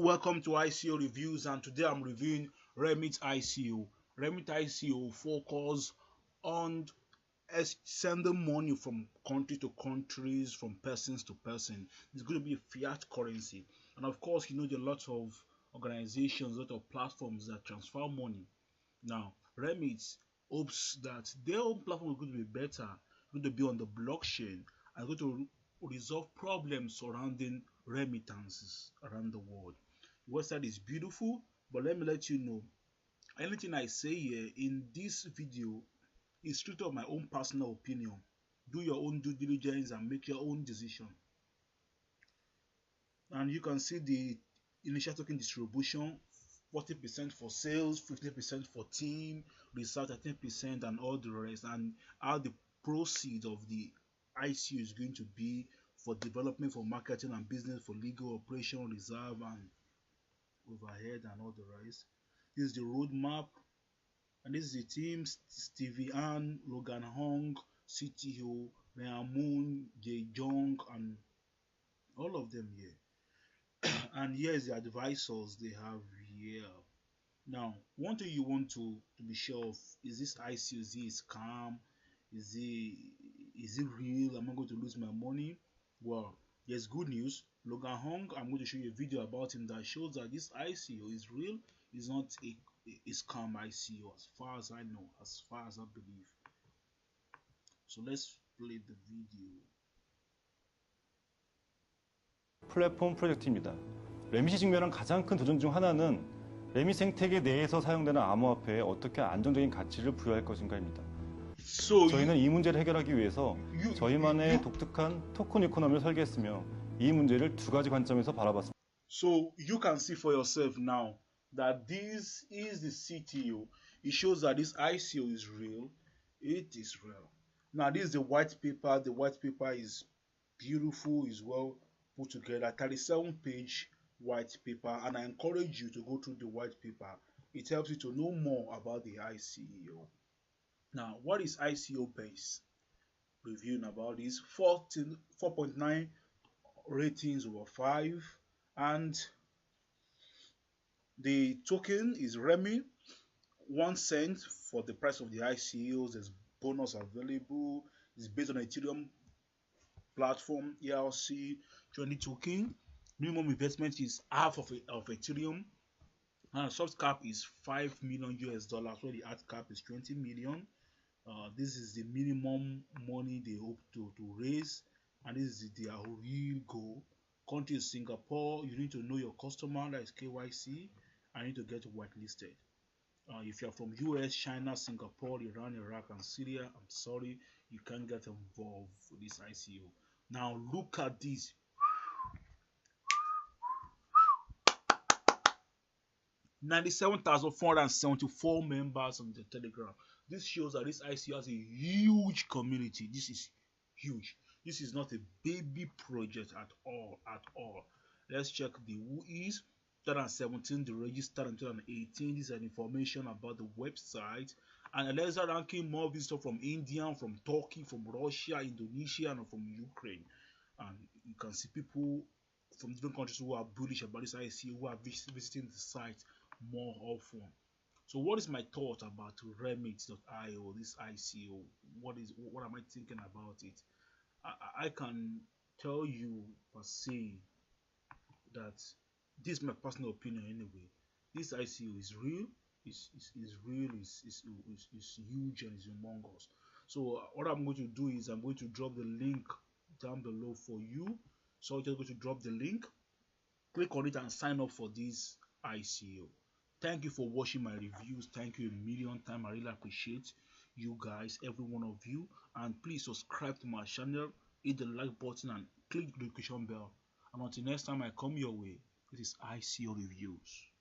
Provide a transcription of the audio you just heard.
Welcome to ICO reviews, and today I'm reviewing Remiit Ico. Remiit Ico focus on sending money from country to countries, from persons to person. It's going to be a fiat currency, and of course, there are lots of organizations, a lot of platforms that transfer money. Now, Remit hopes that their own platform is going to be better, going to be on the blockchain, and going to resolve problems surrounding remittances around the world. The website is beautiful, but let me let you know, anything I say here in this video is strictly of my own personal opinion. Do your own due diligence and make your own decision. And you can see the initial token distribution: 40% for sales, 50% for team, research 13%, and all the rest, and how the proceeds of the ICO is going to be for development, for marketing and business, for legal operation, reserve and overhead, and all the rest. This is the roadmap, and this is the team: Stevie Ann, Logan Hong, CTO, Ryan Moon, Jay Jong, and all of them here. And here is the advisors they have here. Now, one thing you want to be sure of: is this ICO, is it scam? Is it real? Am I going to lose my money? Well, there's good news. Logan Hong, I'm going to show you a video about him that shows that this ICO is real. It's not a scam ICO, as far as I know, as far as I believe. So let's play the video. 플랫폼 프로젝트입니다. 레밋이 직면한 가장 큰 도전 중 하나는 레밋 생태계 내에서 사용되는 암호화폐에 어떻게 안정적인 가치를 부여할 것인가입니다. 저희는 이 문제를 해결하기 위해서 저희만의 독특한 토큰 이코노미를 설계했으며 이 문제를 두 가지 관점에서 바라봤습니다. So you can see for yourself now that this is the CTO. It shows that this ICO is real. It is real. Now this is the white paper. The white paper is beautiful, is well put together. 37-page white paper, and I encourage you to go through the white paper. It helps you to know more about the ICO. Now, what is ICO base? Reviewing about this: 4.9 ratings over 5, and the token is Remi, 1 cent for the price of the ICOs. There's bonus available. It's based on Ethereum platform, ERC 20 token. Minimum investment is half of Ethereum, and the soft cap is $5 million US, where the hard cap is 20 million. This is the minimum money they hope to raise, and this is their real goal. Country is Singapore. You need to know your customer, that is KYC. I need to get whitelisted. If you're from US, China, Singapore, Iran, Iraq, and Syria, I'm sorry, you can't get involved with this ICO. Now look at this. 97,474 members on the Telegram. This shows that this ICO has a huge community. This is huge. This is not a baby project at all. Let's check the who is. 2017, the registered in 2018. This is information about the website. And Alexa ranking more visitors from India, from Turkey, from Russia, Indonesia, and from Ukraine. And you can see people from different countries who are bullish about this ICO, who are visiting the site more often. So what is my thought about Remiit.io, this ICO? What am I thinking about it? I can tell you per se that this is my personal opinion anyway. This ICO is real. Is real. Is huge and is humongous. So what I'm going to do is I'm going to drop the link down below for you. So I'm just going to drop the link. Click on it and sign up for this ICO. Thank you for watching my reviews. Thank you a million times. I really appreciate you guys, every one of you. And please subscribe to my channel, hit the like button, and click the notification bell. And until next time I come your way, this is ICO Reviews.